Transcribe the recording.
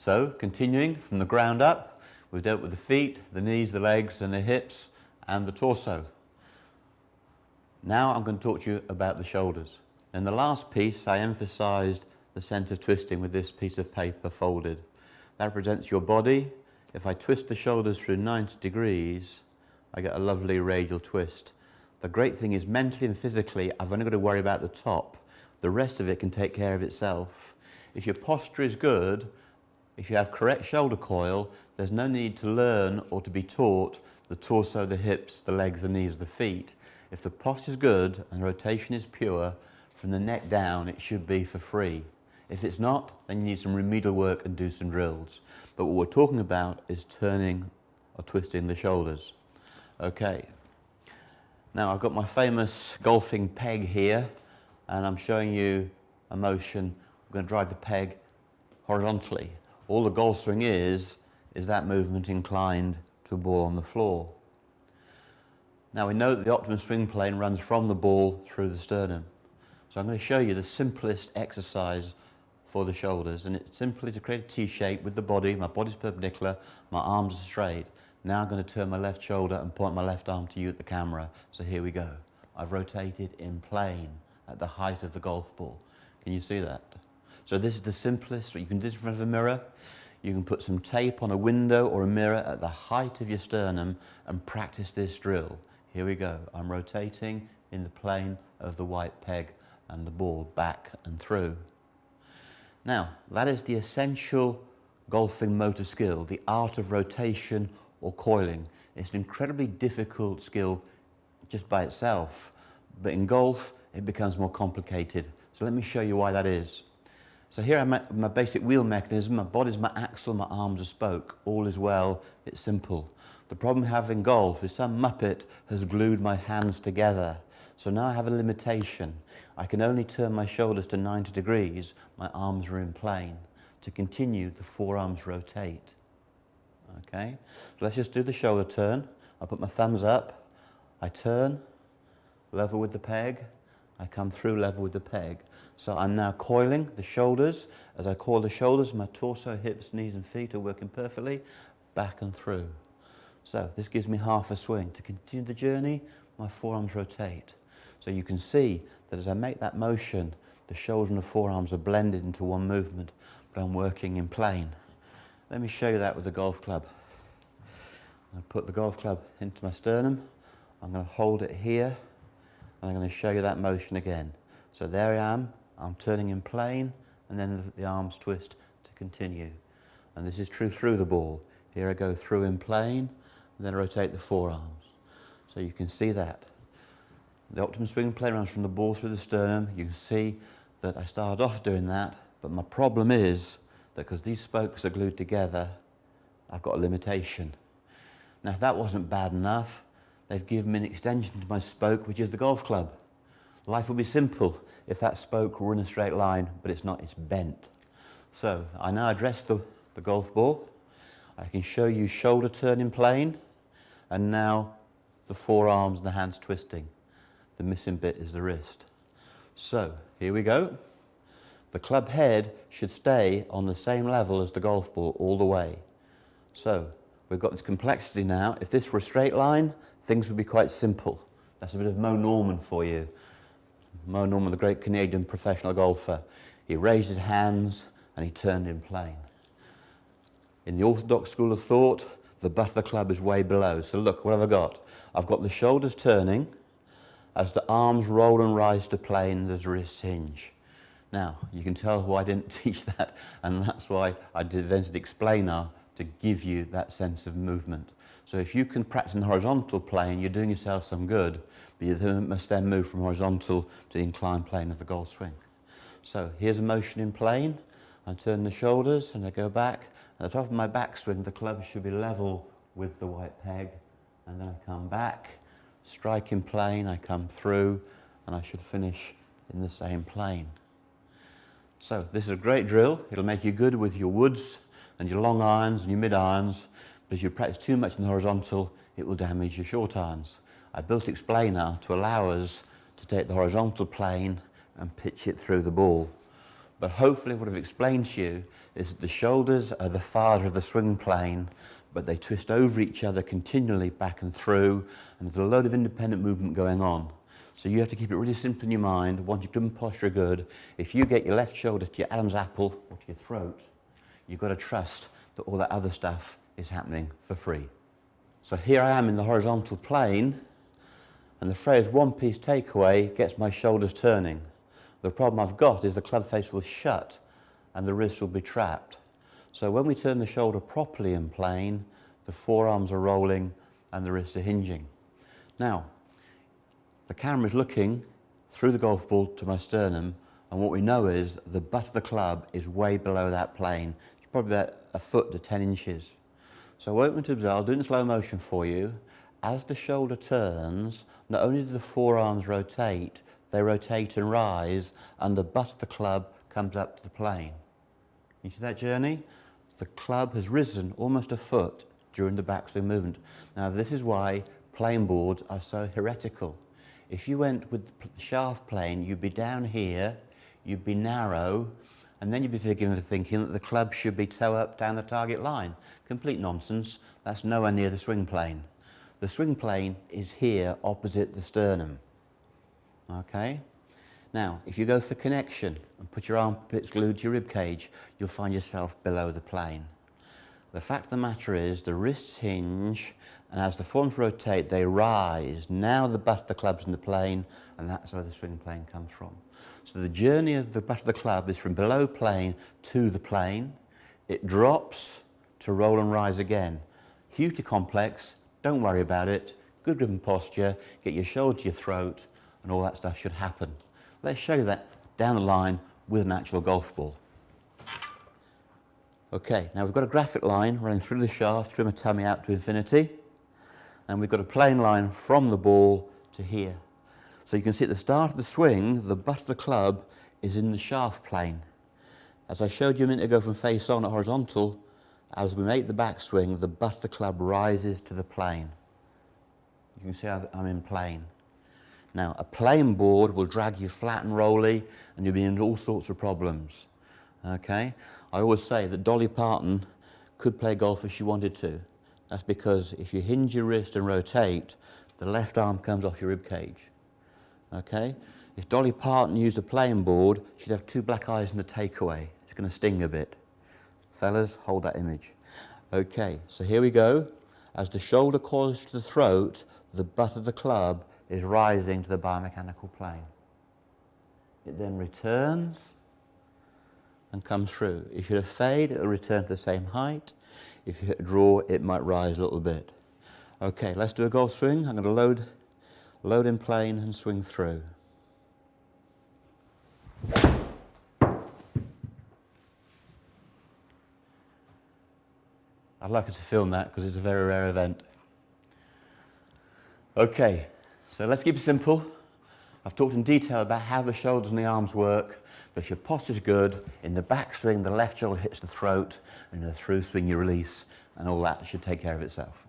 So, continuing from the ground up, we've dealt with the feet, the knees, the legs and the hips and the torso. Now I'm going to talk to you about the shoulders. In the last piece I emphasised the centre twisting with this piece of paper folded. That represents your body. If I twist the shoulders through 90 degrees, I get a lovely radial twist. The great thing is mentally and physically, I've only got to worry about the top. The rest of it can take care of itself. If your posture is good, if you have correct shoulder coil, there's no need to learn or to be taught the torso, the hips, the legs, the knees, the feet. If the posture is good and rotation is pure, from the neck down it should be for free. If it's not, then you need some remedial work and do some drills. But what we're talking about is turning or twisting the shoulders. Okay. Now I've got my famous golfing peg here, and I'm showing you a motion. I'm going to drive the peg horizontally. All the golf swing is that movement inclined to a ball on the floor. Now we know that the optimum swing plane runs from the ball through the sternum. So I'm going to show you the simplest exercise for the shoulders, and it's simply to create a T shape with the body. My body's perpendicular, my arms are straight. Now I'm going to turn my left shoulder and point my left arm to you at the camera. So here we go. I've rotated in plane at the height of the golf ball. Can you see that? So this is the simplest. You can do this in front of a mirror. You can put some tape on a window or a mirror at the height of your sternum and practice this drill. Here we go. I'm rotating in the plane of the white peg and the ball back and through. Now, that is the essential golfing motor skill, the art of rotation or coiling. It's an incredibly difficult skill just by itself, but in golf it becomes more complicated. So let me show you why that is. So here I'm at my basic wheel mechanism. My body's my axle, my arms are spoke. All is well, it's simple. The problem I have in golf is some muppet has glued my hands together. So now I have a limitation. I can only turn my shoulders to 90 degrees. My arms are in plane. To continue, the forearms rotate. Okay, so let's just do the shoulder turn. I put my thumbs up, I turn, level with the peg, I come through level with the peg. So I'm now coiling the shoulders. As I coil the shoulders, my torso, hips, knees and feet are working perfectly, back and through. So this gives me half a swing. To continue the journey, my forearms rotate. So you can see that as I make that motion, the shoulders and the forearms are blended into one movement, but I'm working in plane. Let me show you that with the golf club. I put the golf club into my sternum. I'm going to hold it here, and I'm going to show you that motion again. So there I am. I'm turning in plane, and then the arms twist to continue. And this is true through the ball. Here I go through in plane, and then rotate the forearms. So you can see that. The optimum swing plane runs from the ball through the sternum. You can see that I started off doing that, but my problem is that because these spokes are glued together, I've got a limitation. Now if that wasn't bad enough, they've given me an extension to my spoke, which is the golf club. Life would be simple if that spoke were in a straight line, but it's not, it's bent. So I now address the golf ball. I can show you shoulder turn in plane, and now the forearms and the hands twisting. The missing bit is the wrist. So here we go. The club head should stay on the same level as the golf ball all the way. So we've got this complexity now. If this were a straight line, things would be quite simple. That's a bit of Mo Norman for you. Mo Norman, the great Canadian professional golfer. He raised his hands and he turned in plane. In the orthodox school of thought, the butt of the club is way below. So look, what have I got? I've got the shoulders turning. As the arms roll and rise to plane, there's a wrist hinge. Now, you can tell why I didn't teach that, and that's why I invented Explanar, to give you that sense of movement. So if you can practice in the horizontal plane, you're doing yourself some good, but you must then move from horizontal to the inclined plane of the golf swing. So here's a motion in plane. I turn the shoulders and I go back. At the top of my backswing, the club should be level with the white peg, and then I come back, strike in plane, I come through, and I should finish in the same plane. So this is a great drill. It'll make you good with your woods and your long irons and your mid irons, but if you practice too much in the horizontal, it will damage your short irons. I built Explanar to allow us to take the horizontal plane and pitch it through the ball. But hopefully what I've explained to you is that the shoulders are the father of the swing plane, but they twist over each other continually back and through, and there's a load of independent movement going on. So you have to keep it really simple in your mind. Once your grip and posture are good, if you get your left shoulder to your Adam's apple or to your throat, you've got to trust that all that other stuff is happening for free. So here I am in the horizontal plane, and the phrase one piece takeaway gets my shoulders turning. The problem I've got is the club face will shut and the wrist will be trapped. So when we turn the shoulder properly in plane, the forearms are rolling and the wrists are hinging. Now, the camera is looking through the golf ball to my sternum, and what we know is the butt of the club is way below that plane. It's probably about a foot to 10 inches. So what I want you to observe, I'll do it in slow motion for you. As the shoulder turns, not only do the forearms rotate, they rotate and rise, and the butt of the club comes up to the plane. You see that journey? The club has risen almost a foot during the backswing movement. Now this is why plane boards are so heretical. If you went with the shaft plane, you'd be down here, you'd be narrow, and then you'd be thinking that the club should be toe up down the target line. Complete nonsense. That's nowhere near the swing plane. The swing plane is here opposite the sternum. Okay? Now, if you go for connection and put your armpits glued to your rib cage, you'll find yourself below the plane. The fact of the matter is the wrists hinge, and as the forearms rotate, they rise. Now the butt of the club's in the plane, and that's where the swing plane comes from. So the journey of the butt of the club is from below plane to the plane. It drops to roll and rise again. Hugely complex, don't worry about it. Good grip and posture, get your shoulder to your throat, and all that stuff should happen. Let's show you that down the line with an actual golf ball. Okay, now we've got a graphic line running through the shaft, through my tummy out to infinity, and we've got a plane line from the ball to here. So you can see at the start of the swing, the butt of the club is in the shaft plane. As I showed you a minute ago from face on at horizontal, as we make the backswing, the butt of the club rises to the plane. You can see how I'm in plane. Now, a plane board will drag you flat and rolly, and you'll be in all sorts of problems. Okay? I always say that Dolly Parton could play golf if she wanted to. That's because if you hinge your wrist and rotate, the left arm comes off your rib cage. Okay? If Dolly Parton used a plane board, she'd have two black eyes and a takeaway. It's going to sting a bit. Fellas, hold that image. Okay, so here we go. As the shoulder coils to the throat, the butt of the club is rising to the biomechanical plane. It then returns and comes through. If you hit a fade, it'll return to the same height. If you hit a draw, it might rise a little bit. Okay, let's do a golf swing. I'm going to load in plane and swing through. I'd like us to film that because it's a very rare event. Okay, so let's keep it simple. I've talked in detail about how the shoulders and the arms work, but if your posture's good, in the backswing, the left shoulder hits the throat, and in the through swing, you release, and all that should take care of itself.